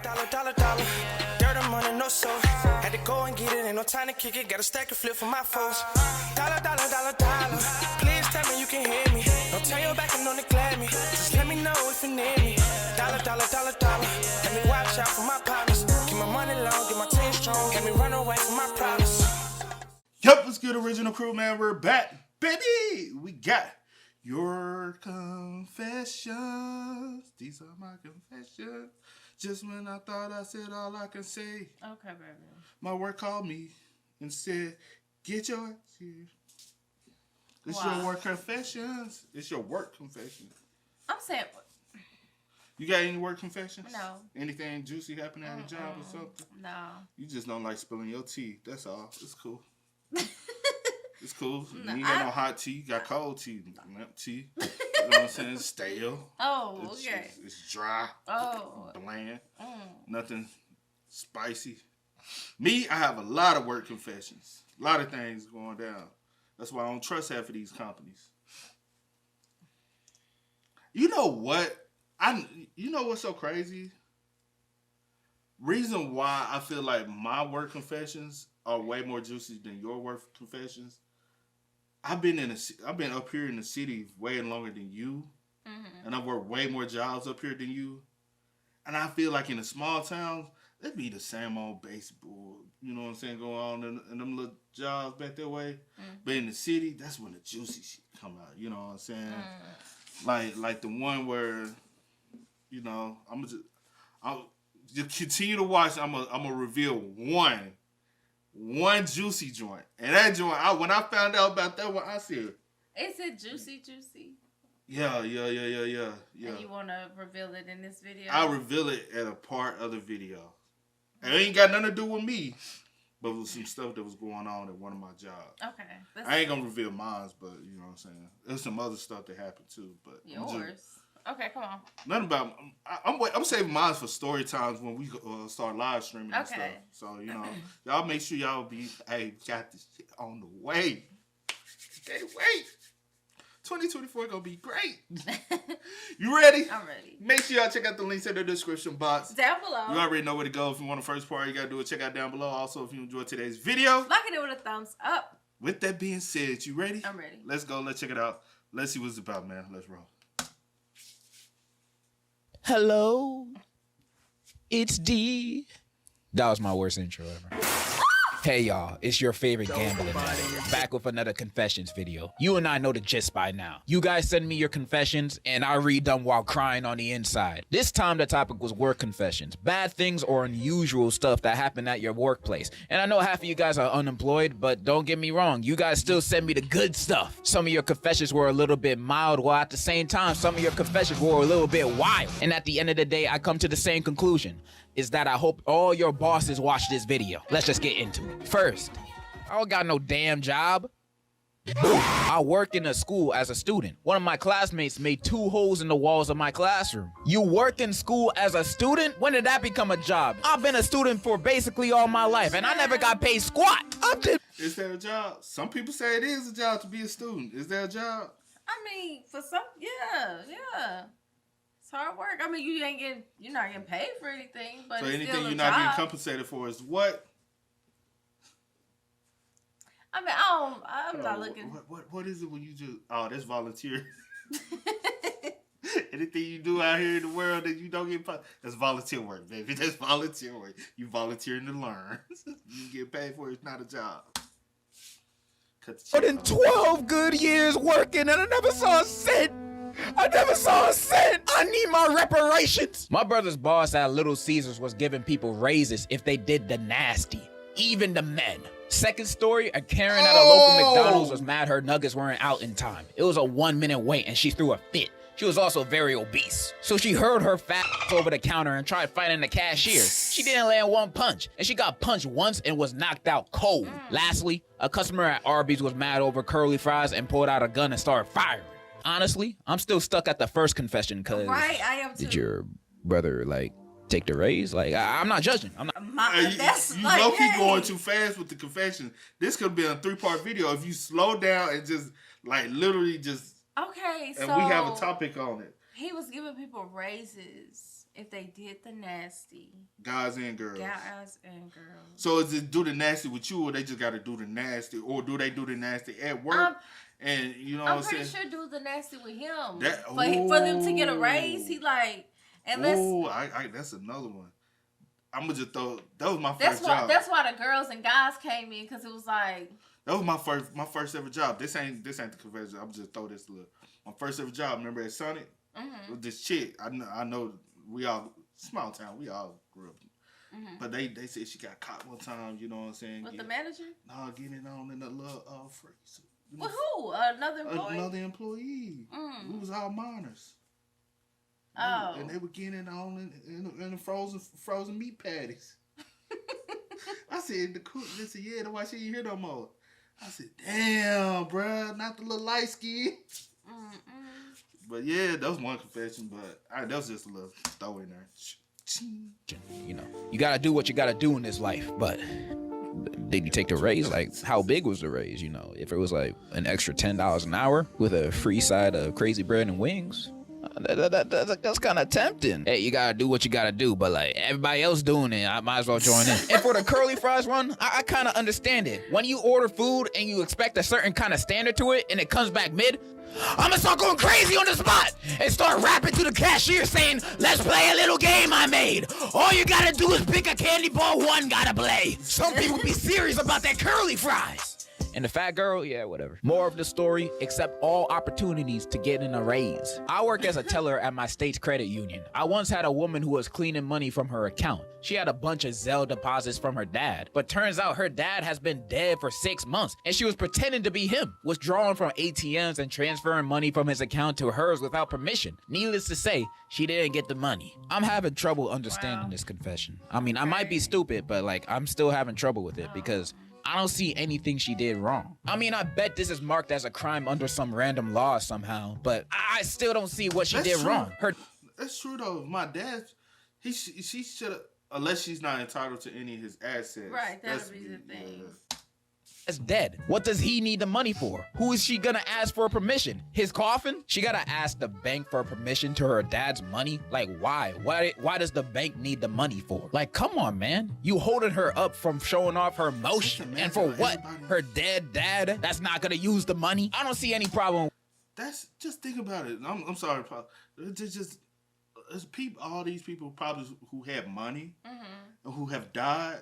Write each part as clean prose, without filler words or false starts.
Dollar. Dirt and money, no soul. Had to go and get it, ain't no time to kick it. Got a stack and flip for my foes. Dollar. Please tell me you can hear me. Don't turn your back and don't neglect me. Just let me know if you need me. Dollar. Let me watch out for my partners. Keep my money long, get my team strong. Let me run away from my problems. Yup, what's good, original crew, man? We're back, baby. We got your confessions. These are my confessions. Just when I thought I said all I can say. Okay, baby. My work called me and said, get your ass here. It's your work confessions. It's your work confessions. I'm saying... You got any work confessions? No. Anything juicy happening at a job or something? No. You just don't like spilling your tea. That's all. It's cool. It's cool. No, you ain't got no hot tea. You got cold tea. Tea. You know what I'm saying? It's stale. Oh, okay. It's dry. Oh. Bland. Nothing spicy. Me, I have a lot of work confessions. A lot of things going down. That's why I don't trust half of these companies. You know what? You know what's so crazy? Reason why I feel like my work confessions are way more juicy than your work confessions. I've been up here in the city way longer than you, and I've worked way more jobs up here than you. And I feel like in the small towns, it'd be the same old baseball, you know what I'm saying, going on in them little jobs back that way. But in the city, that's when the juicy shit come out. You know what I'm saying? Like the one where, you know, I'll just continue to watch. I'm gonna reveal one juicy joint, and that joint. When I found out about that one, I said, "Is it juicy?" Yeah. And you want to reveal it in this video? I'll reveal it at a part of the video. It ain't got nothing to do with me, but with some stuff that was going on at one of my jobs. Okay. I ain't gonna reveal mine, but you know what I'm saying. There's some other stuff that happened too, but yours. Okay, come on. Nothing about. I'm saving mine for story times when we start live streaming and stuff. So you know, y'all make sure y'all got this shit on the way. Can't wait. 2024 gonna be great. You ready? I'm ready. Make sure y'all check out the links in the description box. Down below. You already know where to go. If you want the first part, you gotta do it. Check out down below. Also, if you enjoyed today's video, like it with a thumbs up. With that being said, you ready? I'm ready. Let's go. Let's check it out. Let's see what it's about, man. Let's roll. Hello, it's D. That was my worst intro ever. Hey y'all, it's your favorite gambling addict, back with another confessions video. You and I know the gist by now. You guys send me your confessions, and I read them while crying on the inside. This time the topic was work confessions, bad things or unusual stuff that happened at your workplace. And I know half of you guys are unemployed, but don't get me wrong, you guys still send me the good stuff. Some of your confessions were a little bit mild, while at the same time, some of your confessions were a little bit wild. And at the end of the day, I come to the same conclusion. Is that I hope all your bosses watch this video. Let's just get into it. First, I don't got no damn job. I work in a school as a student. One of my classmates made 2 holes in the walls of my classroom. You work in school as a student? When did that become a job? I've been a student for basically all my life, and I never got paid squat. Is there a job? Some people say it is a job to be a student. Is there a job? I mean, for some, yeah. It's hard work. I mean, you're not getting paid for anything, but so it's anything still you're a not job. getting compensated for is what? I mean, I'm not looking. What is it when you just? Oh, that's volunteer. Anything you do out here in the world that you don't get paid, that's volunteer work, baby. That's volunteer work. You volunteering to learn. You get paid for it. It's not a job. More than 12 good years working, and I never saw a cent. I need my reparations. My brother's boss at Little Caesars was giving people raises if they did the nasty, even the men. Second story, a Karen at a local McDonald's was mad her nuggets weren't out in time. It was a 1-minute wait and she threw a fit. She was also very obese. So she hurled her fat over the counter and tried fighting the cashier. She didn't land one punch, and she got punched once and was knocked out cold. Lastly, a customer at Arby's was mad over curly fries and pulled out a gun and started firing. Honestly, I'm still stuck at the first confession because I am too. Did your brother take the raise? I'm not judging. I'm not. That's you low-key going too fast with the confession. This could be a 3-part video if you slow down and just literally just. Okay, and so we have a topic on it. He was giving people raises if they did the nasty. Guys and girls. Guys and girls. So is it do the nasty with you, or they just got to do the nasty, or do they do the nasty at work? And you know what I'm saying? I'm pretty sure do the nasty with him. That, for them to get a raise, he like, unless. Oh, that's another one. I'm gonna just throw. That was my first job. That's why the girls and guys came in, because it was like. That was my first ever job. This ain't the confession. I'm just throw this little. My first ever job. Remember at Sonic? With this chick. I know we all small town. We all grew up. But they said she got caught one time. You know what I'm saying? With the manager? No, getting on in a little freeze. With who? Another employee? Another employee. We was all minors. Oh. And they were getting on in the frozen meat patties. I said, the cook, they said, yeah, that's why she ain't here no more. I said, damn, bruh, not the little light skin. But yeah, that was one confession, but that was just a little throw in there. You know, you gotta do what you gotta do in this life, but did you take the raise? Like, how big was the raise? You know, if it was like an extra $10 an hour with a free side of crazy bread and wings, that's kind of tempting. Hey, you gotta do what you gotta do, but like everybody else doing it, I might as well join in. And for the curly fries one, I kind of understand it. When you order food and you expect a certain kind of standard to it, and it comes back mid, I'm gonna start going crazy on the spot and start rapping to the cashier saying, let's play a little game I made. All you gotta do is pick a candy bar, one gotta play. Some people be serious about that curly fries. And the fat girl, yeah, whatever. More of the story, accept all opportunities to get in a raise. I work as a teller at my state's credit union. I once had a woman who was cleaning money from her account. She had a bunch of Zelle deposits from her dad, but turns out her dad has been dead for 6 months, and she was pretending to be him, withdrawing from ATMs and transferring money from his account to hers without permission. Needless to say, she didn't get the money. I'm having trouble understanding this confession. I mean, I might be stupid, but like, I'm still having trouble with it because I don't see anything she did wrong. I mean, I bet this is marked as a crime under some random law somehow, but I still don't see what she did wrong. That's true though. My dad, she should have, unless she's not entitled to any of his assets. Right, that'll be the thing. Is dead. What does he need the money for? Who is she gonna ask for permission? His coffin? She gotta ask the bank for permission to her dad's money? Like, why? Why does the bank need the money for? Like, come on, man. You holding her up from showing off her emotion. And for what? Her dead dad that's not gonna use the money? I don't see any problem. That's, just think about it. I'm sorry, Paul. It's people, all these people probably who have money and who have died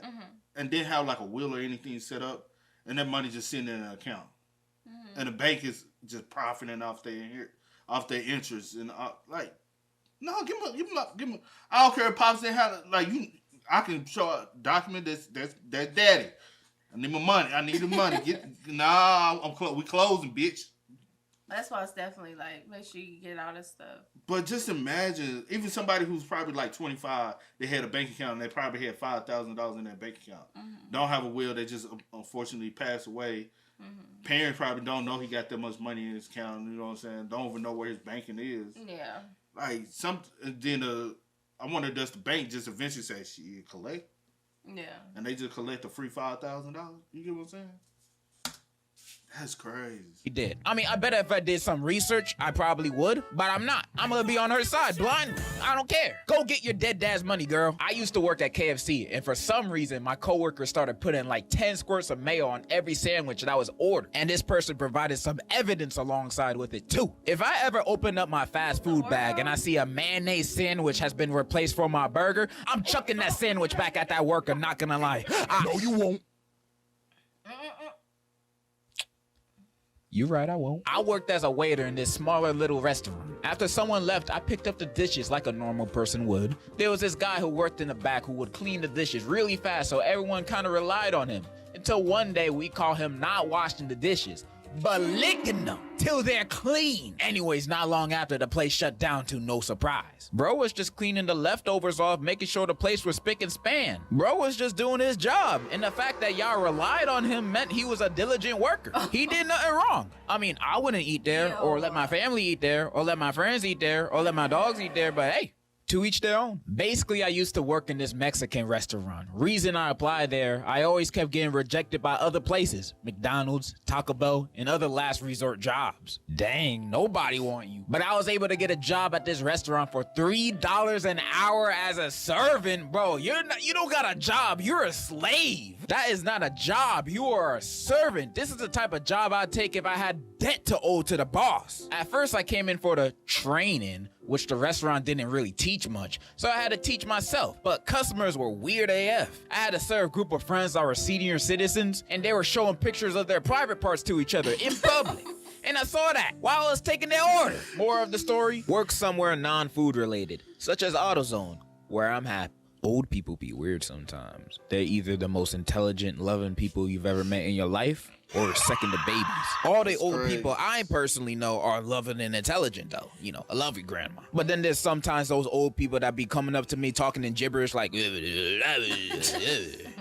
and didn't have like a will or anything set up. And that money just sitting in an account, and the bank is just profiting off their interest, and like, no, give them. I don't care if pops didn't have I can show a document that's daddy. I need my money. I need the money. We closing, bitch. That's why it's definitely like, make sure you get all this stuff. But just imagine, even somebody who's probably like 25, they had a bank account and they probably had $5,000 in that bank account. Don't have a will, they just unfortunately passed away. Parents probably don't know he got that much money in his account, you know what I'm saying? Don't even know where his banking is. Yeah. Like, I wonder, does the bank just eventually say, she collect? Yeah. And they just collect a free $5,000? You get what I'm saying? That's crazy. He did. I mean, I bet if I did some research, I probably would, but I'm not. I'm gonna be on her side, blind. I don't care. Go get your dead dad's money, girl. I used to work at KFC, and for some reason, my coworker started putting like 10 squirts of mayo on every sandwich that I was ordered, and this person provided some evidence alongside with it too. If I ever open up my fast food bag and I see a mayonnaise sandwich has been replaced for my burger, I'm chucking that sandwich back at that worker, not gonna lie. No, you won't. You right, I won't. I worked as a waiter in this smaller little restaurant. After someone left, I picked up the dishes like a normal person would. There was this guy who worked in the back who would clean the dishes really fast, so everyone kind of relied on him. Until one day we caught him not washing the dishes, but licking them till they're clean. Anyways, not long after, the place shut down to no surprise. Bro was just cleaning the leftovers off, making sure the place was spick and span. Bro was just doing his job, and the fact that y'all relied on him meant he was a diligent worker. He did nothing wrong. I mean, I wouldn't eat there, or let my family eat there, or let my friends eat there, or let my dogs eat there, but hey, To each their own. Basically, I used to work in this Mexican restaurant. Reason I applied there, I always kept getting rejected by other places. McDonald's, Taco Bell, and other last resort jobs. Dang, nobody want you. But I was able to get a job at this restaurant for $3 an hour as a servant. Bro, you don't got a job, you're a slave. That is not a job, you are a servant. This is the type of job I'd take if I had debt to owe to the boss. At first, I came in for the training, which the restaurant didn't really teach much, so I had to teach myself. But customers were weird AF. I had to serve a group of friends that were senior citizens, and they were showing pictures of their private parts to each other in public. And I saw that while I was taking their order. More of the story, work somewhere non-food related, such as AutoZone, where I'm happy. Old people be weird sometimes. They're either the most intelligent, loving people you've ever met in your life, or second to babies. All the old people I personally know are loving and intelligent though. You know, I love you, grandma. But then there's sometimes those old people that be coming up to me talking in gibberish like, and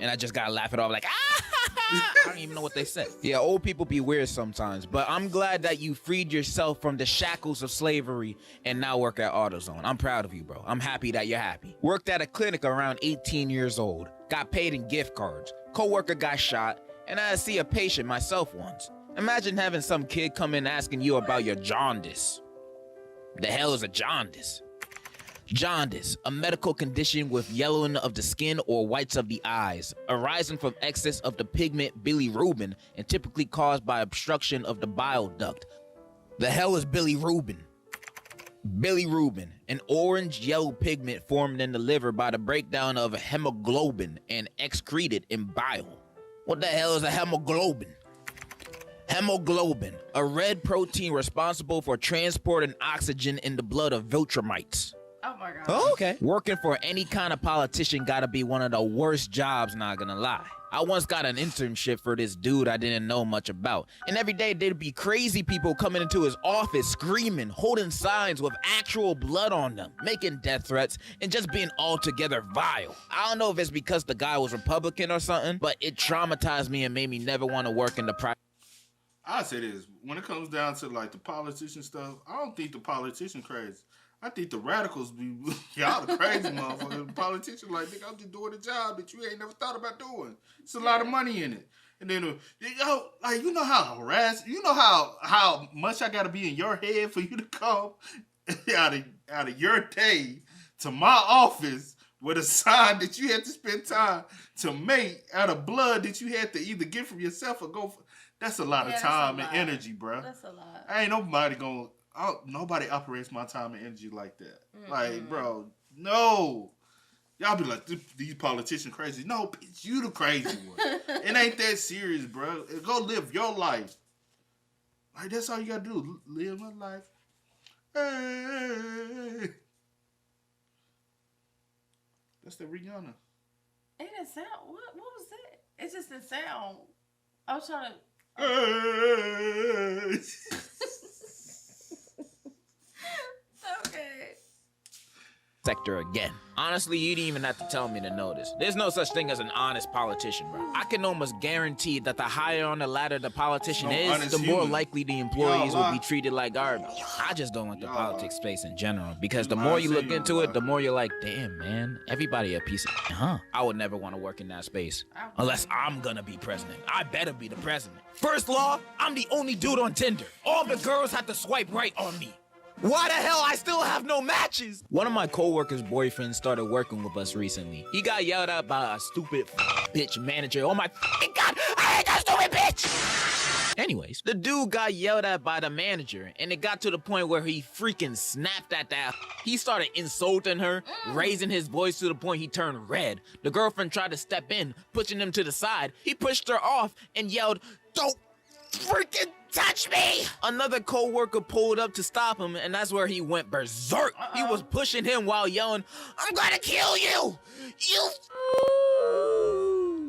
I just gotta laugh it off like, I don't even know what they said. Yeah, old people be weird sometimes, but I'm glad that you freed yourself from the shackles of slavery and now work at AutoZone. I'm proud of you, bro. I'm happy that you're happy. Worked at a clinic around 18 years old. Got paid in gift cards. Coworker got shot, and I had to see a patient myself once. Imagine having some kid come in asking you about your jaundice. The hell is a jaundice? Jaundice, a medical condition with yellowing of the skin or whites of the eyes, arising from excess of the pigment bilirubin and typically caused by obstruction of the bile duct. The hell is bilirubin? Bilirubin, an orange-yellow pigment formed in the liver by the breakdown of hemoglobin and excreted in bile. What the hell is a hemoglobin? Hemoglobin, a red protein responsible for transporting oxygen in the blood of viltrumites. Oh my God. Oh, okay. Working for any kind of politician gotta be one of the worst jobs, not gonna lie. I once got an internship for this dude I didn't know much about. And every day there'd be crazy people coming into his office screaming, holding signs with actual blood on them, making death threats, and just being altogether vile. I don't know if it's because the guy was Republican or something, but it traumatized me and made me never want to work in the private. I say this, when it comes down to like the politician stuff, I don't think the politician crazy. I think the radicals be, y'all the crazy motherfuckers. The politicians like, nigga, I'm just doing a job that you ain't never thought about doing. It's a lot of money in it. And then, yo, like, you know how harassed, you know how much I got to be in your head for you to come out of your day to my office with a sign that you had to spend time to make out of blood that you had to either get from yourself or go for. That's a lot of time and energy, bro. That's a lot. I ain't nobody operates my time and energy like that. Mm-hmm. Like, bro, no. Y'all be like, these politicians crazy. No, bitch, you the crazy one. It ain't that serious, bro. Go live your life. Like, that's all you gotta do. Live my life. Hey. That's the Rihanna. It didn't sound, what was that? It just didn't sound. I was trying to. Okay. Sector again. Honestly, you didn't even have to tell me to know this. There's no such thing as an honest politician, bro. I can almost guarantee that the higher on the ladder the politician is, the more likely the employees will be treated like garbage. I just don't like the politics space in general, because the more you look into it, the more you're like, damn, man, everybody a piece of I would never want to work in that space. Unless I'm gonna be president. I better be the president. First law, I'm the only dude on Tinder. All the girls have to swipe right on me. Why the hell I still have no matches? One of my coworkers' boyfriends started working with us recently. He got yelled at by a stupid bitch manager. Oh my God, I hate that stupid bitch! Anyways, the dude got yelled at by the manager, and it got to the point where he freaking snapped at that. He started insulting her, raising his voice to the point he turned red. The girlfriend tried to step in, pushing him to the side. He pushed her off and yelled, "Don't freaking touch me!" Another co-worker pulled up to stop him, and that's where he went berserk. He was pushing him while yelling, "I'm gonna kill you!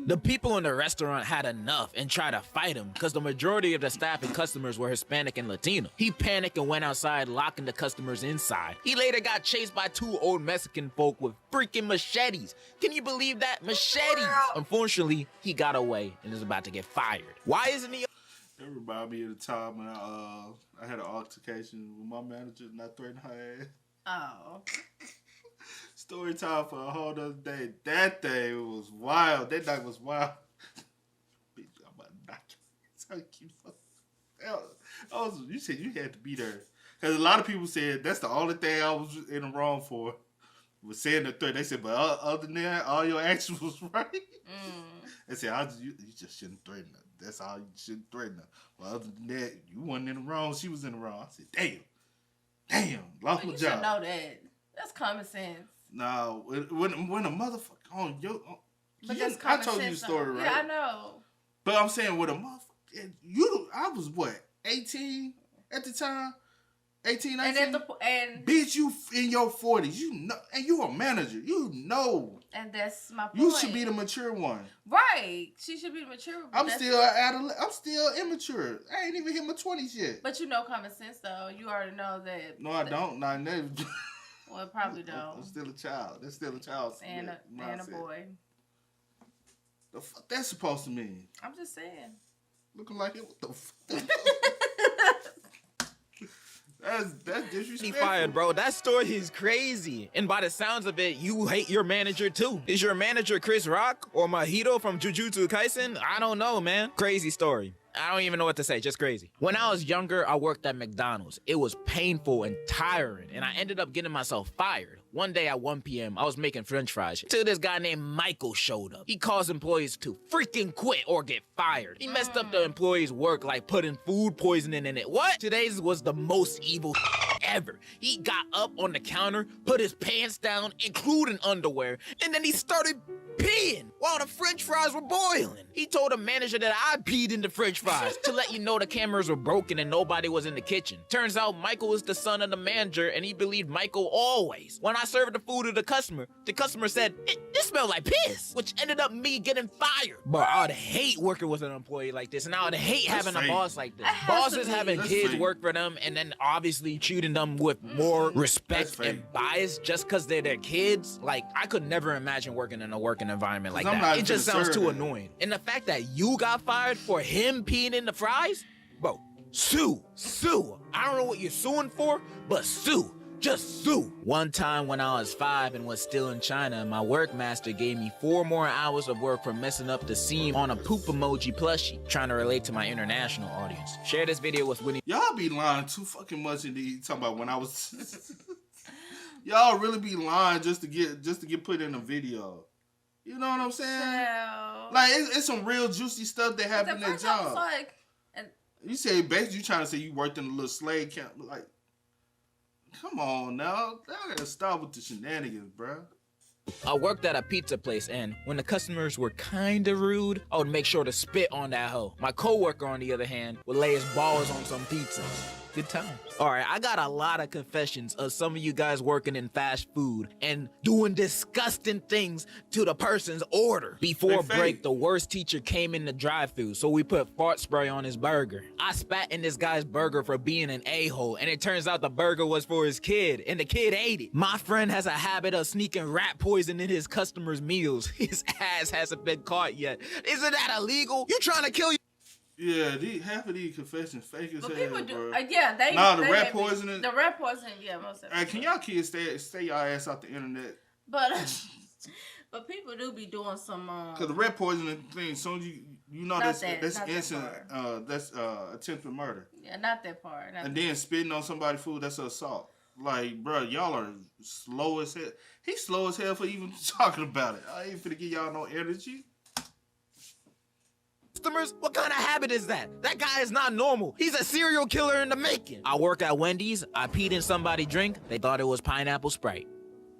The people in the restaurant had enough and tried to fight him because the majority of the staff and customers were Hispanic and Latino. He panicked and went outside, locking the customers inside. He later got chased by two old Mexican folk with freaking machetes. Can you believe that? Machetes! Unfortunately, he got away and is about to get fired. Why isn't he? That reminded me of the time when I had an altercation with my manager and I threatened her ass. Oh. Story time for a whole other day. That day was wild. That night was wild. Bitch, I'm about to knock you. That's how you keep you said you had to be there. Because a lot of people said that's the only thing I was in the wrong for. Was saying the threat. They said, but other than that, all your actions was right. They said, you just shouldn't threaten her. That's all, you shouldn't threaten her. But other than that, you wasn't in the wrong. She was in the wrong. I said, damn, lost my You job. should know that. That's common sense. No, when a motherfucker on your, But I told you the story, right? Yeah, I know. But I'm saying with a motherfucker, I was what, 18 at the time? 18, 19? And bitch, you in your 40s, you know, and you a manager, you know. And that's my point. You should be the mature one. Right. She should be the mature one. I'm still immature. I ain't even hit my 20s yet. But you know common sense, though. You already know that. No, I don't. No, I never. Well, probably don't. I'm still a child. That's still a child. And a boy. The fuck that's supposed to mean? I'm just saying. Looking like it. What the fuck? That's disrespectful. He fired, bro. That story is crazy. And by the sounds of it, you hate your manager too. Is your manager Chris Rock or Mahito from Jujutsu Kaisen? I don't know, man. Crazy story. I don't even know what to say, just crazy. When I was younger, I worked at McDonald's. It was painful and tiring, and I ended up getting myself fired. One day at 1 p.m., I was making french fries till this guy named Michael showed up. He caused employees to freaking quit or get fired. He messed up the employees' work like putting food poisoning in it. What? Today's was the most evil ever. He got up on the counter, put his pants down, including underwear, and then he started peeing while the french fries were boiling. He told the manager that I peed in the french fries to let you know the cameras were broken and nobody was in the kitchen. Turns out Michael was the son of the manager and he believed Michael always. When I served the food to the customer said, it smelled like piss, which ended up me getting fired. But I would hate working with an employee like this, and I would hate having a boss like this. Bosses having kids work for them and then obviously treating them with more respect and bias just because they're their kids. Like, I could never imagine working in a working environment like that. It just sounds too annoying. And the fact that you got fired for him peeing in the fries? Bro, sue. I don't know what you're suing for, but sue. Just sue. One time when I was 5 and was still in China, my work master gave me 4 more hours of work for messing up the seam on a poop emoji plushie, trying to relate to my international audience. Share this video with Winnie. Y'all be lying too fucking much in the talking about when I was. Y'all really be lying just to get put in a video. You know what I'm saying? Well, like it's some real juicy stuff that happened in that job. Like, you say basically you trying to say you worked in a little slave camp, like. Come on now, I gotta stop with the shenanigans, bro. I worked at a pizza place, and when the customers were kinda rude, I would make sure to spit on that hoe. My coworker, on the other hand, would lay his balls on some pizza. Good time. All right, I got a lot of confessions of some of you guys working in fast food and doing disgusting things to the person's order. Before break, the worst teacher came in the drive-thru, so we put fart spray on his burger. I spat in this guy's burger for being an a-hole, and it turns out the burger was for his kid, and the kid ate it. My friend has a habit of sneaking rat poison in his customers' meals. His ass hasn't been caught yet. Isn't that illegal? You trying to kill you? Yeah, half of these confessions fake as hell, people do, bro. yeah, they. Nah, the they rat poisoning. The rat poisoning, yeah, most of it. Hey, can y'all kids stay y'all ass off the internet? But people do be doing some. Cause the rat poisoning thing, soon as you know that's instant. That's attempted murder. Yeah, not that far. And then spitting on somebody's food, that's assault. Like, bro, y'all are slow as hell. He's slow as hell for even talking about it. I ain't finna give y'all no energy. Customers? What kind of habit is that? That guy is not normal. He's a serial killer in the making. I work at Wendy's. I peed in somebody's drink. They thought it was pineapple Sprite.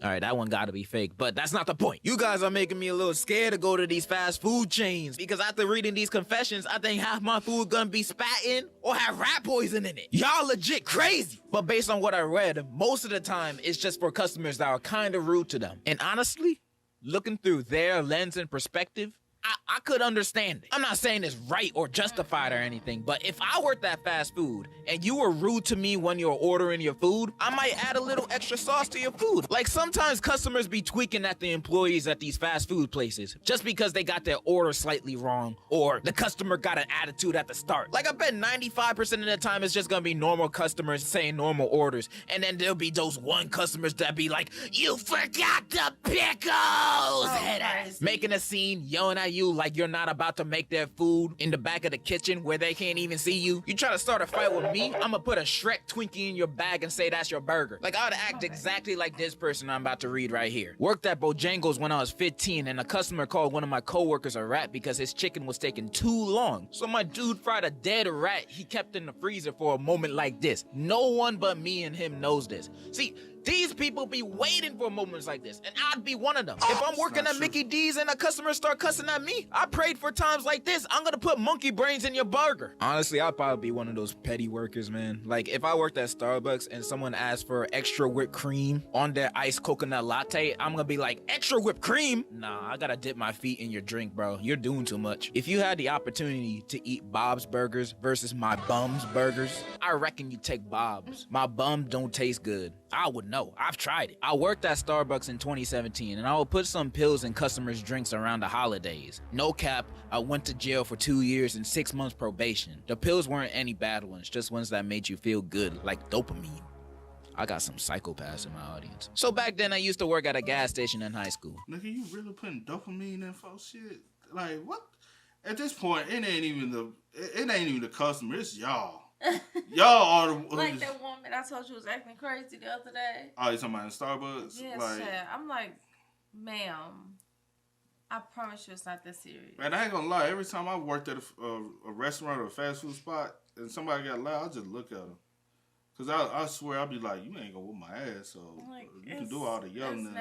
All right, that one gotta be fake, but that's not the point. You guys are making me a little scared to go to these fast food chains because after reading these confessions, I think half my food gonna be spat in or have rat poison in it. Y'all legit crazy. But based on what I read, most of the time it's just for customers that are kind of rude to them. And honestly, looking through their lens and perspective, I I could understand it. I'm not saying it's right or justified or anything, but if I worked at fast food and you were rude to me when you're ordering your food, I might add a little extra sauce to your food. Like sometimes customers be tweaking at the employees at these fast food places just because they got their order slightly wrong or the customer got an attitude at the start. Like I bet 95% of the time it's just gonna be normal customers saying normal orders, and then there'll be those one customers that be like, "You forgot the pickles!" Head ass. Making a scene, yelling at you like you're not about to make their food in the back of the kitchen where they can't even see you. You try to start a fight with me, I'ma put a Shrek Twinkie in your bag and say that's your burger. Like I would act exactly like this person I'm about to read right here. Worked at Bojangles when I was 15 and a customer called one of my coworkers a rat because his chicken was taking too long. So my dude fried a dead rat he kept in the freezer for a moment like this. No one but me and him knows this. See, these people be waiting for moments like this, and I'd be one of them. If I'm working at Mickey D's and a customer start cussing at me, I prayed for times like this. I'm gonna put monkey brains in your burger. Honestly, I'd probably be one of those petty workers, man. Like, if I worked at Starbucks and someone asked for extra whipped cream on their iced coconut latte, I'm gonna be like, extra whipped cream? Nah, I gotta dip my feet in your drink, bro. You're doing too much. If you had the opportunity to eat Bob's Burgers versus my bum's burgers, I reckon you take Bob's. My bum don't taste good. I would know. I've tried it. I worked at Starbucks in 2017, and I would put some pills in customers' drinks around the holidays. No cap, I went to jail for 2 years and 6 months probation. The pills weren't any bad ones, just ones that made you feel good, like dopamine. I got some psychopaths in my audience. So back then, I used to work at a gas station in high school. Nigga, you really putting dopamine in folks shit? Like, what? At this point, it ain't even the customer, it's y'all. Y'all are the like that woman I told you was acting crazy the other day. Oh, you talking about in Starbucks? Yes, like, I'm like, ma'am, I promise you it's not that serious. Man, I ain't gonna lie. Every time I worked at a restaurant or a fast food spot and somebody got loud, I just look at them. Cause I swear I'll be like, you ain't gonna whoop my ass, so like, you can do all the yelling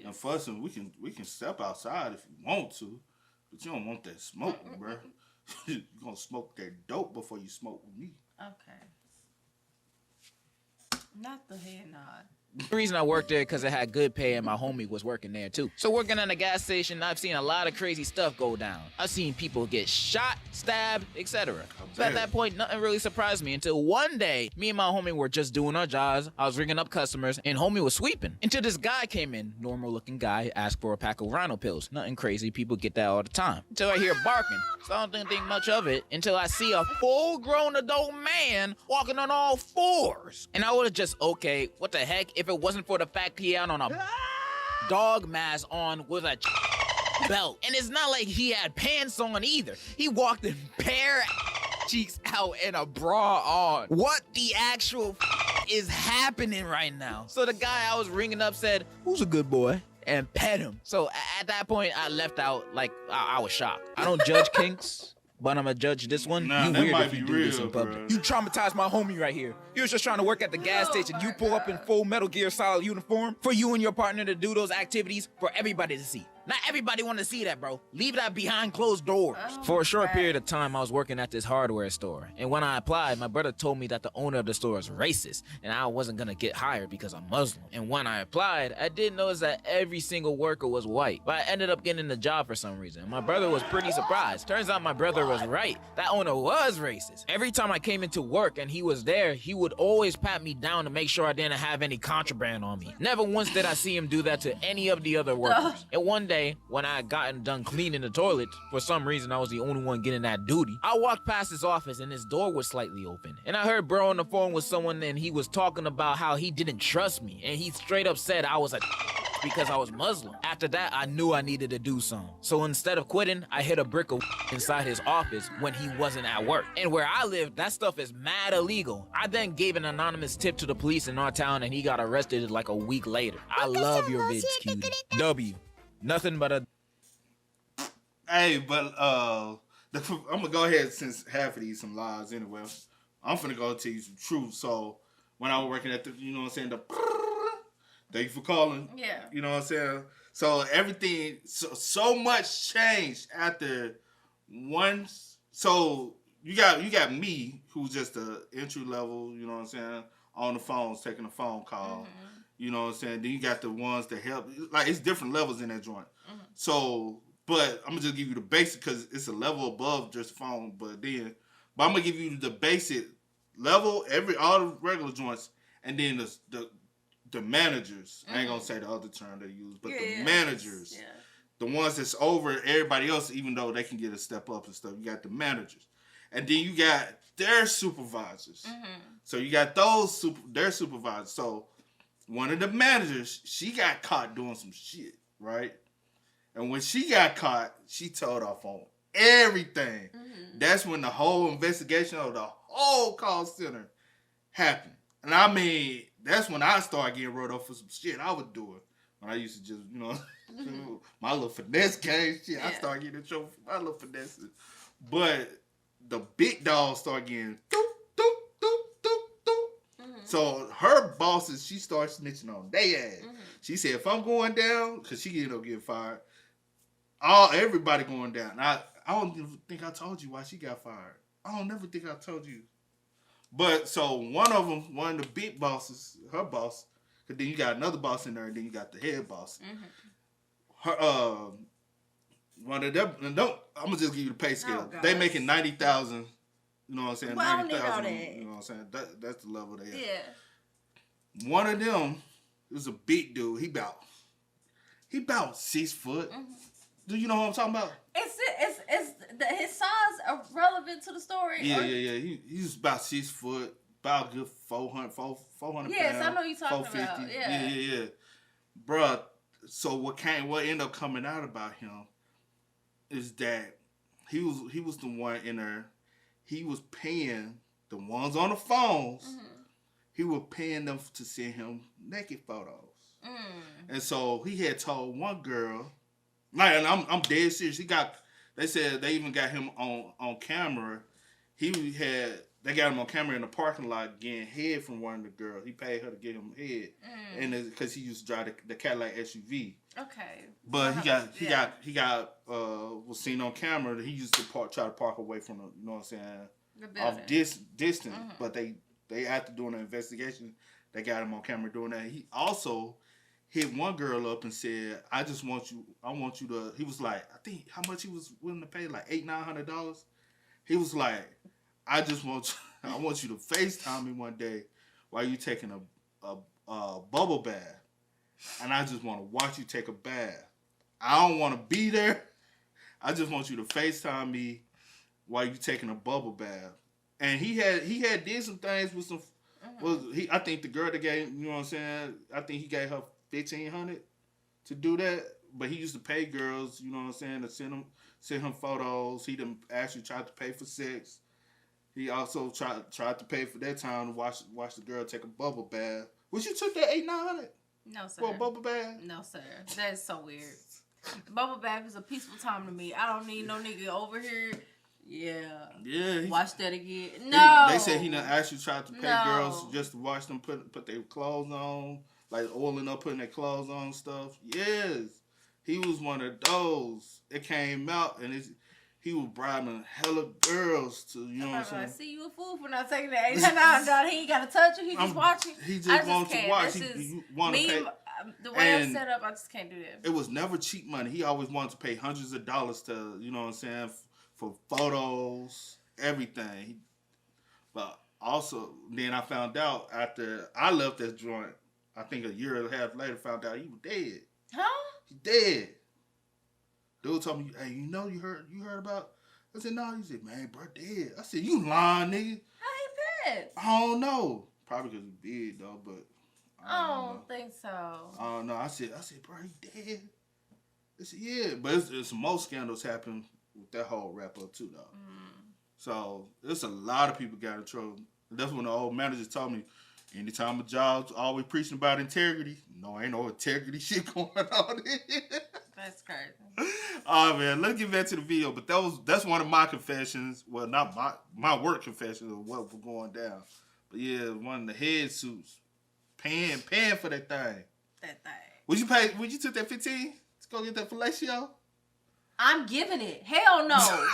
and fussing. We can step outside if you want to, but you don't want that smoke, bro. You gonna smoke that dope before you smoke with me. Okay. Not the head nod. The reason I worked there because it had good pay and my homie was working there too. So working at a gas station, I've seen a lot of crazy stuff go down. I've seen people get shot, stabbed, etc. So at that point, nothing really surprised me until one day, me and my homie were just doing our jobs. I was ringing up customers and homie was sweeping. Until this guy came in, normal looking guy, asked for a pack of rhino pills. Nothing crazy, people get that all the time. Until I hear barking. So I don't think much of it until I see a full-grown adult man walking on all fours. And I would have just, okay, what the heck? If it wasn't for the fact he had on a dog mask on with a belt. And it's not like he had pants on either. He walked in bare cheeks out and a bra on. What the actual is happening right now? So the guy I was ringing up said, "Who's a good boy?" and pet him. So at that point, I left out like I was shocked. I don't judge kinks, but I'm gonna judge this one. Nah, you that weird might if you be do real, this in public. bro. You traumatized my homie right here. You was just trying to work at the gas station. You pull up in full Metal Gear Solid uniform for you and your partner to do those activities for everybody to see. Not everybody want to see that, bro. Leave that behind closed doors. For a short period of time, I was working at this hardware store. And when I applied, my brother told me that the owner of the store is racist and I wasn't going to get hired because I'm Muslim. And when I applied, I did notice that every single worker was white. But I ended up getting the job for some reason. My brother was pretty surprised. Turns out my brother was right. That owner was racist. Every time I came into work and he was there, he would always pat me down to make sure I didn't have any contraband on me. Never once did I see him do that to any of the other workers. And one day, when I had gotten done cleaning the toilet, for some reason I was the only one getting that duty, I walked past his office and his door was slightly open. And I heard bro on the phone with someone and he was talking about how he didn't trust me. And he straight up said I was a because I was Muslim. After that, I knew I needed to do something. So instead of quitting, I hid a brick of inside his office when he wasn't at work. And where I live, that stuff is mad illegal. I then gave an anonymous tip to the police in our town and he got arrested like a week later. I love your vids, cutie. W. Nothing but a... Hey, but I'm gonna go ahead since half of these some lies anyway. I'm finna go tell you some truth. So when I was working at the, you know what I'm saying, the thank you for calling. Yeah. You know what I'm saying? So everything, so much changed after once. So you got me, who's just a entry level, you know what I'm saying, on the phones, taking a phone call. Mm-hmm. You know what I'm saying? Then you got the ones that help. Like, it's different levels in that joint. Mm-hmm. So But I'm gonna just give you the basic because it's a level above just phone. But I'm gonna give you the basic level, all the regular joints, and then the managers. I ain't gonna say the other term they use, but the managers, the ones that's over everybody else, even though they can get a step up and stuff. You got the managers, and then you got their supervisors. So you got their supervisors. So one of the managers, she got caught doing some shit, right? And when she got caught, she told off on everything. That's when the whole investigation of the whole call center happened. And I mean, that's when I started getting wrote up for some shit I was doing. When I used to just, my little finesse game shit. I started getting in trouble for my little finesses. But the big dogs started getting doop, doop, doop, doop, doop. So her bosses, she started snitching on their ass. She said, if I'm going down, because she ended up getting fired, everybody going down. I don't even think I told you why she got fired. I don't never think I told you. But so one of the big bosses, her boss, because then you got another boss in there, and then you got the head boss. Her one of them. I'm gonna just give you the pay scale. They making 90,000. You know what I'm saying? Well, 90,000. You know what I'm saying? That's the level they at. Yeah. One of them is a big dude. He about 6 foot. Do you know what I'm talking about? His size are relevant to the story. Yeah. He's about 6 foot, about a good 400 yes, pounds. I know you're talking about. Yeah. Bruh, so what ended up coming out about him is that he was the one in there. He was paying the ones on the phones. He was paying them to send him naked photos. And so he had told one girl, and I'm dead serious. They said they even got him on camera. They got him on camera in the parking lot getting head from one of the girls. He paid her to get him head, and because he used to drive the Cadillac SUV. Okay. But he was seen on camera that he used to try to park away from the, you know what I'm saying, off distance. But they after doing an investigation, they got him on camera doing that. He also hit one girl up and said, I want you to, he was like, I think how much he was willing to pay, like $800-900. He was like, I want you to FaceTime me one day while you taking a bubble bath. And I just want to watch you take a bath. I don't want to be there. I just want you to FaceTime me while you taking a bubble bath. And he had did some things with some, I think the girl that gave, you know what I'm saying, I think he gave her $1,500 to do that, but he used to pay girls, you know what I'm saying, to send him photos. He done actually tried to pay for sex. He also tried to pay for that time to watch the girl take a bubble bath. Would you took that $800-900? No, sir. For a bubble bath? No, sir. That is so weird. Bubble bath is a peaceful time to me. I don't need no nigga over here. Yeah. Watch that again. No. They said he done actually tried to pay girls just to watch them put their clothes on, like oiling up, putting their clothes on and stuff. Yes. He was one of those. It came out and he was bribing hella girls to, you know what I'm saying? I see you a fool for not taking that $800. He ain't got to touch it. He just watching. He just wants to watch. He want to pay. The way I'm set up, I just can't do that. It was never cheap money. He always wanted to pay hundreds of dollars to, you know what I'm saying, for photos, everything. But also, then I found out after I left that joint, I think a year and a half later, found out he was dead. Huh? He dead. Dude told me, hey, you heard about? I said, no. He said, man, bro, dead. I said, you lying, nigga. How he dead? I don't know. Probably because he big, though, but I don't think so. I don't know. I said, bro, he dead. I said, yeah. But it's some more scandals happen with that whole wrap up, too, though. So, there's a lot of people got in trouble. That's when the old manager told me, anytime a job's always preaching about integrity, no, ain't no integrity shit going on here. That's crazy. Oh man, let's get back to the video. But that's one of my confessions. Well, not my work confessions of what was going down. But yeah, one of the head suits, paying for that thing. That thing. Would you took that 15 to go get that fellatio? I'm giving it. Hell no.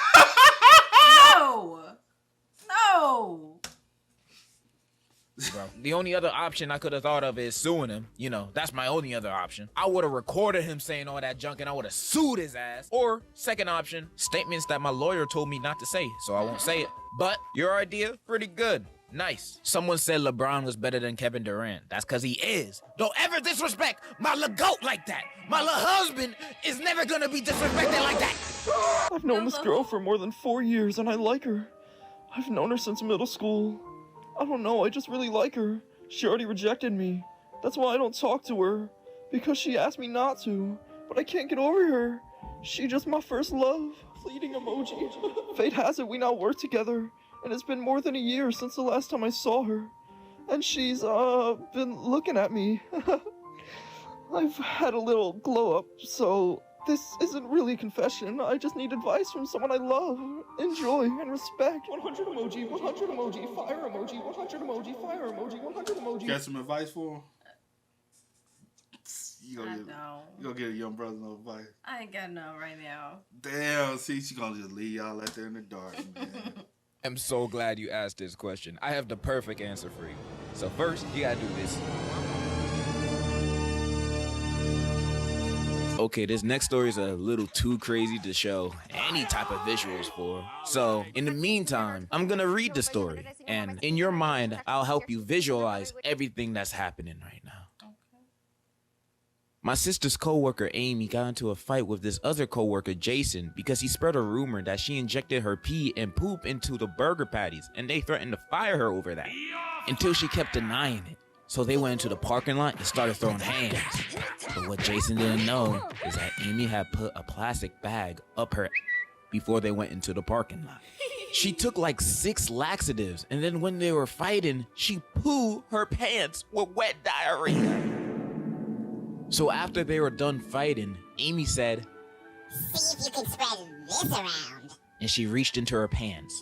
No. bro. The only other option I could have thought of is suing him. You know, that's my only other option. I would have recorded him saying all that junk and I would have sued his ass. Or, second option, statements that my lawyer told me not to say, so I won't say it. But your idea, pretty good. Nice. Someone said LeBron was better than Kevin Durant. That's because he is. Don't ever disrespect my little goat like that. My little husband is never going to be disrespected like that. I've known this girl for more than 4 years and I like her. I've known her since middle school. I don't know, I just really like her. She already rejected me. That's why I don't talk to her. Because she asked me not to. But I can't get over her. She just my first love. Fleeting emoji. Fate has it we now work together. And it's been more than a year since the last time I saw her. And she's, been looking at me. I've had a little glow up, so this isn't really a confession. I just need advice from someone I love, enjoy, and respect. 100 emoji, 100 emoji, fire emoji, 100 emoji, fire emoji, 100 emoji. Got some advice for him? You gonna get a young brother no advice? I ain't got none right now. Damn, see, she gonna just leave y'all out there in the dark, man. I'm so glad you asked this question. I have the perfect answer for you. So first, you gotta do this. Okay, this next story is a little too crazy to show any type of visuals for. So, in the meantime, I'm gonna read the story. And in your mind, I'll help you visualize everything that's happening right now. My sister's coworker Amy got into a fight with this other coworker Jason because he spread a rumor that she injected her pee and poop into the burger patties and they threatened to fire her over that until she kept denying it. So they went into the parking lot and started throwing hands. But what Jason didn't know is that Amy had put a plastic bag up her before they went into the parking lot. She took like 6 laxatives and then when they were fighting, she pooed her pants with wet diarrhea. So after they were done fighting, Amy said, "See if you can spread this around." And she reached into her pants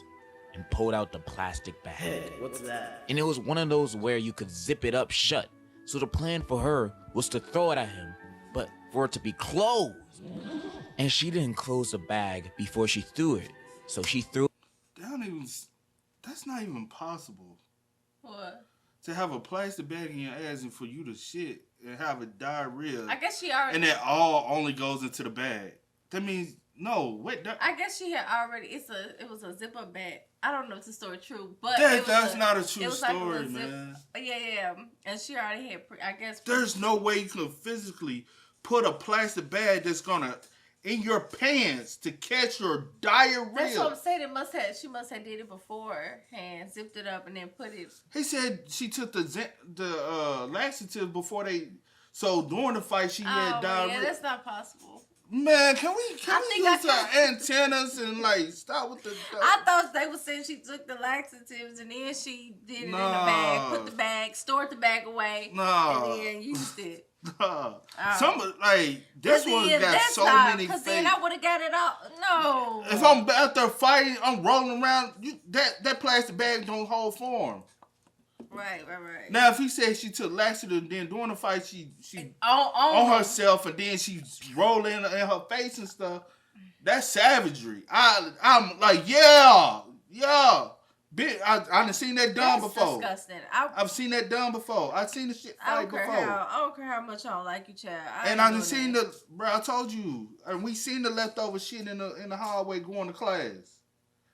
and pulled out the plastic bag. Hey, what's that? And it was one of those where you could zip it up shut. So the plan for her was to throw it at him, but for it to be closed. And she didn't close the bag before she threw it. So she threw That's not even possible. What? To have a plastic bag in your ass and for you to shit and have a diarrhea. I guess she already. And that all only goes into the bag. That means no. Wait. I guess she had already. It was a zipper bag. I don't know if the story true, but that's not a true story, like man. Yeah. And she already had. I guess. There's no way you can physically put a plastic bag that's gonna in your pants to catch your diarrhea. That's what I'm saying. She must have did it beforehand, zipped it up, and then put it. He said she took the laxative before they. So during the fight, she had diarrhea. Yeah, that's not possible. Man, can we use our antennas and like stop with the? I thought they were saying she took the laxatives and then she did it in the bag, put the bag, stored the bag away, and then used it. Some like this one got so many. Because then I would have got it out. No. If I'm out there fighting, I'm rolling around. That plastic bag don't hold form. Right. Now, if he said she took laxative, and then during the fight she on herself, and then she rolling in her face and stuff, that's savagery. I'm like, yeah. I done seen that done before. That's disgusting. I've seen that done before. I've seen the shit fight before. I don't care how much I don't like you, child. I done seen bro, I told you, and we seen the leftover shit in the hallway going to class.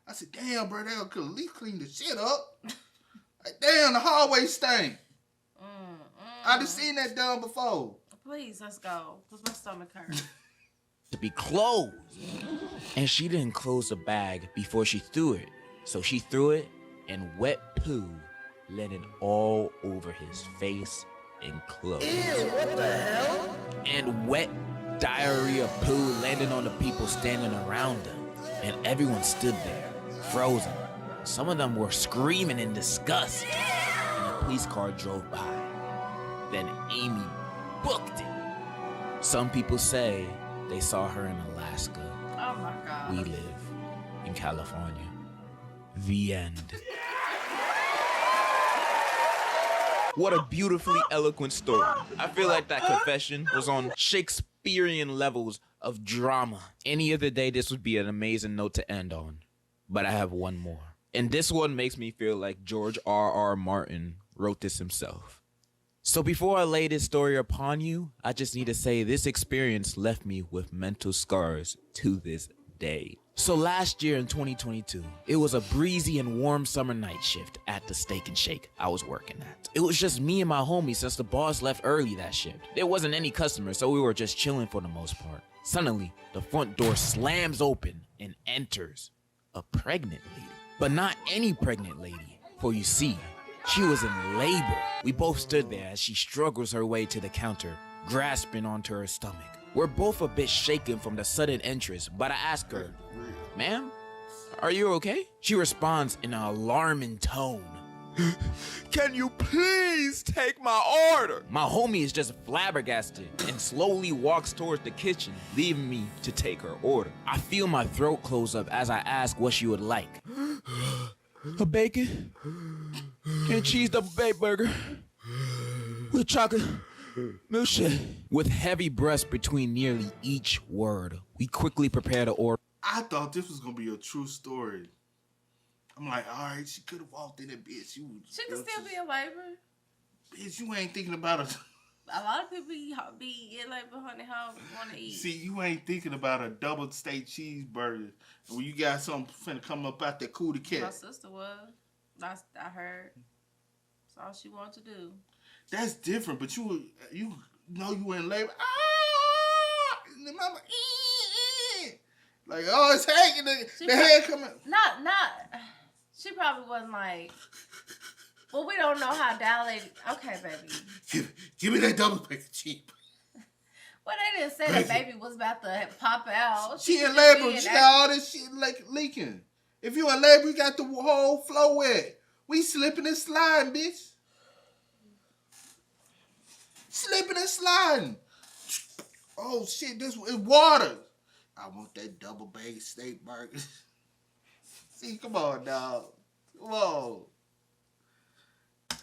I said, damn, bro, they could at least clean the shit up. Like, damn, the hallway stank. I done seen that done before. Please, let's go, because my stomach hurts. To be closed. And she didn't close the bag before she threw it. So she threw it, and wet poo landed all over his face and clothes. Ew, what the hell? And wet diarrhea poo landed on the people standing around him. And everyone stood there, frozen. Some of them were screaming in disgust. And a police car drove by. Then Amy booked it. Some people say they saw her in Alaska. Oh my God. We live in California. The end. What a beautifully eloquent story. I feel like that confession was on Shakespearean levels of drama. Any other day, this would be an amazing note to end on. But I have one more. And this one makes me feel like George R.R. Martin wrote this himself. So before I lay this story upon you, I just need to say this experience left me with mental scars to this day. So last year in 2022, it was a breezy and warm summer night shift at the Steak and Shake I was working at. It was just me and my homie since the boss left early that shift. There wasn't any customers, so we were just chilling for the most part. Suddenly, the front door slams open and enters a pregnant lady. But not any pregnant lady, for you see, she was in labor. We both stood there as she struggles her way to the counter, grasping onto her stomach. We're both a bit shaken from the sudden entrance, but I ask her, "Ma'am, are you okay?" She responds in an alarming tone. "Can you please take my order?" My homie is just flabbergasted and slowly walks towards the kitchen, leaving me to take her order. I feel my throat close up as I ask what she would like. "A bacon and cheese double baked burger with chocolate milkshake." With heavy breaths between nearly each word, we quickly prepare the order. I thought this was gonna be a true story. I'm like, all right, she could have walked in that bitch. She could still be in labor. Bitch, you ain't thinking about it. A lot of people be in labor, honey, how want to eat. See, you ain't thinking about a double steak cheeseburger when you got something finna come up out that cootie cat. My sister was. I heard. That's all she wanted to do. That's different, but you know you were in labor. Ah! And the mama, like, oh, it's hanging. The head coming. Not. She probably wasn't like. Well, we don't know how dilated. Okay, baby. Give me that double bacon cheese. Well, they didn't say the baby was about to pop out. She in labor. She got all this shit like leaking. If you in labor, you got the whole floor wet. We slipping and sliding, bitch. Slipping and sliding. Oh shit, this is water. I want that double baked steak burger. See, come on, dog. Come on.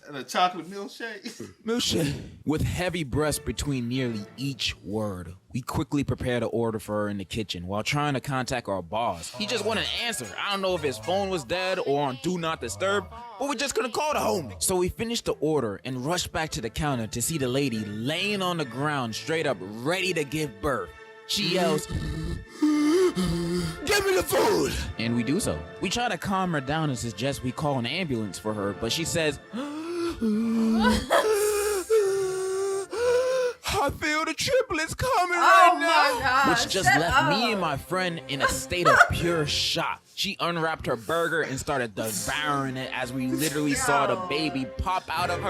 And a chocolate milkshake. With heavy breaths between nearly each word, we quickly prepare the order for her in the kitchen while trying to contact our boss. He just wouldn't answer. I don't know if his phone was dead or on Do Not Disturb, but we just couldn't call the homie. So we finished the order and rushed back to the counter to see the lady laying on the ground straight up ready to give birth. She yells, "Give me the food!" And we do so. We try to calm her down and suggest we call an ambulance for her, but she says, "I feel the triplets coming right now." Gosh, which just left me and my friend in a state of pure shock. She unwrapped her burger and started devouring it as we literally saw the baby pop out of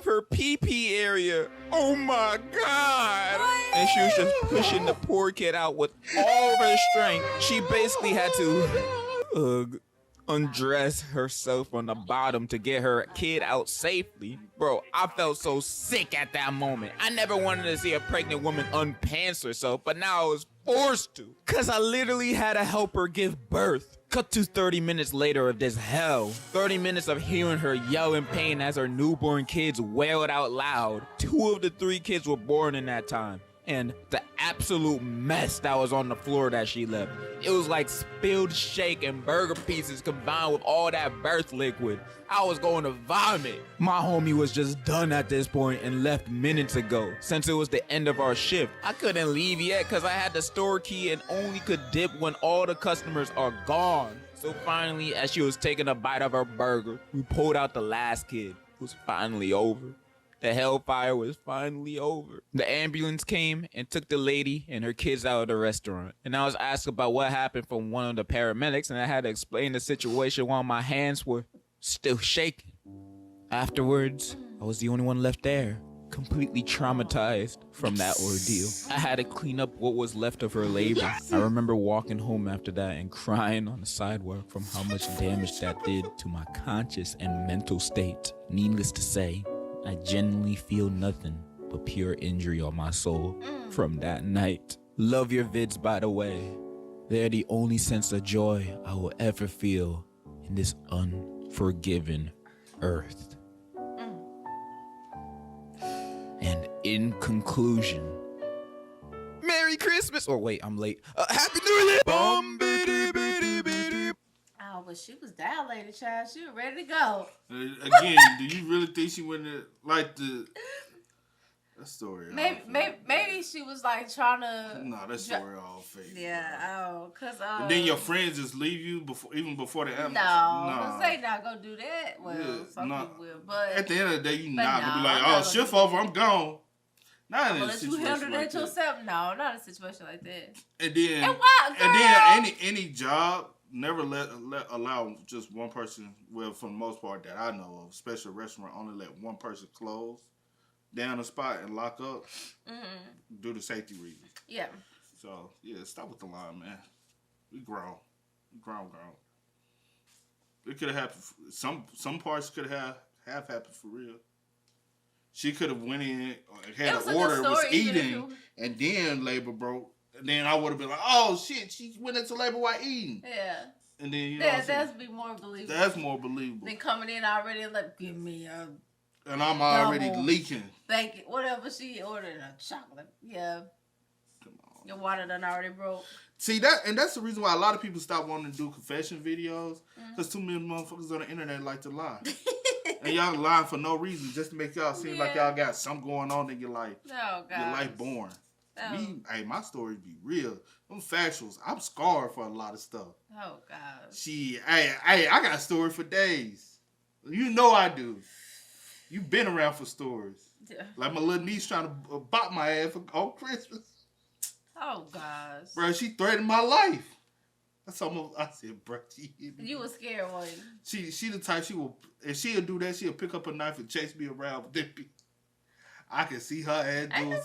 her pee-pee area. Oh my God. And she was just pushing the poor kid out with all of her strength. She basically had to undress herself on the bottom to get her kid out safely. Bro, I felt so sick at that moment. I never wanted to see a pregnant woman unpants herself, but now I was forced to, cause I literally had to help her give birth. Cut to 30 minutes later of this hell. 30 minutes of hearing her yell in pain as her newborn kids wailed out loud. 2 of the 3 kids were born in that time. And the absolute mess that was on the floor that she left. It was like spilled shake and burger pieces combined with all that birth liquid. I was going to vomit. My homie was just done at this point and left minutes ago. Since it was the end of our shift, I couldn't leave yet because I had the store key and only could dip when all the customers are gone. So finally, as she was taking a bite of her burger, we pulled out the last kid. It was finally over. The hellfire was finally over. The ambulance came and took the lady and her kids out of the restaurant. And I was asked about what happened from one of the paramedics, and I had to explain the situation while my hands were still shaking. Afterwards, I was the only one left there, completely traumatized from that ordeal. I had to clean up what was left of her labor. I remember walking home after that and crying on the sidewalk from how much damage that did to my conscious and mental state. Needless to say, I genuinely feel nothing but pure injury on my soul from that night. Love your vids, by the way. They're the only sense of joy I will ever feel in this unforgiven earth. And in conclusion, Merry Christmas! Or wait, I'm late. Happy New Year! I but she was dilated, child. She was ready to go. Again, do you really think she went to, like, that story? Maybe she was like trying to. No, that story all fake. Yeah, cause and then your friends just leave you before the ambulance. No, they not gonna do that. Well, some people will, but at the end of the day, you not gonna be like, oh, shift over, I'm gone. Not in a unless you situation handle like that yourself. No, not a situation like that. And then, why, girl? Any job never allow just one person. Well, for the most part that I know of, especially a restaurant, only let one person close down the spot and lock up due to safety reasons. Yeah. So yeah, stop with the line, man. We grown. It could have happened. Some parts could have happened for real. She could have went in, had an order, was eating, and then labor broke. And then I would have been like, oh shit, she went into labor while eating. Yeah. And then that's be more believable. That's more believable than coming in already like, give me a. And I'm already leaking. Bacon, whatever she ordered, a chocolate. Yeah. Come on. Your water done already broke. See that, and that's the reason why a lot of people stop wanting to do confession videos, because too many motherfuckers on the internet like to lie. And y'all lying for no reason, just to make y'all seem like y'all got something going on in your life. Oh, God. Your life boring. Oh. Me, my stories be real. I'm factuals. I'm scarred for a lot of stuff. Oh, God. I got a story for days. You know I do. You been around for stories. Yeah. Like my little niece trying to bop my ass on Christmas. Oh, gosh. Bro, she threatened my life. That's almost, I said, bro, she hit me. You were scared, weren't you? She the type, if she'll do that, she'll pick up a knife and chase me around. I can see her ass doing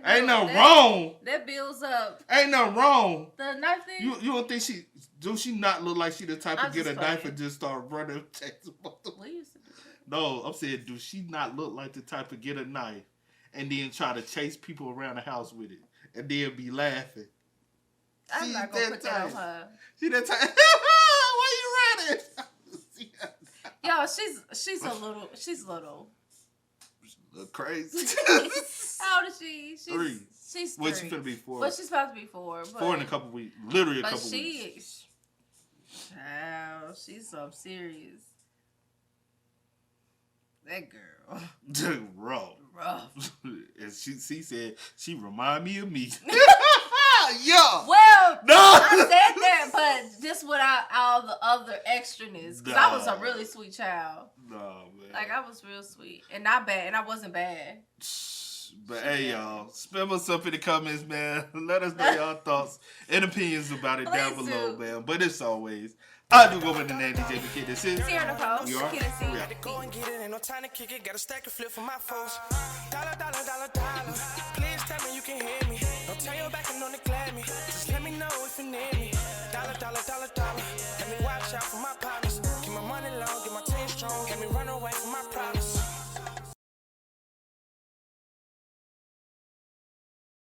ain't nothing wrong. That builds up. Ain't nothing wrong. The knife thing? You don't think she not look like she the type to get a knife and just start running and chasing? We used to do that. No, I'm saying, do she not look like the type to get a knife and then try to chase people around the house with it and then be laughing? I'm not gonna put that on her. She that type. Why you running? Yo, she's little. She's crazy. How old is she? She's 3. She's 3. Well, she's gonna be 4. Well, she's about to be 4. But, 4 in a couple weeks. Literally a couple weeks. Child, she's so serious. That girl. Rough. And she said she remind me of me. Yeah. Well, no. I said that, but just without all the other extraness. Because I was a really sweet child. No, man. Like, I was real sweet. And not bad. And I wasn't bad. But hey, y'all, spam us up in the comments, man. Let us know y'all thoughts and opinions about it down below, man. But as always, I do go by the name DJ Kid. This is Here in the post. We are. Had to go and get it, ain't no time to kick it. Got a stack and flip for my folks. Dollar. Please tell me you can hear me. Don't tell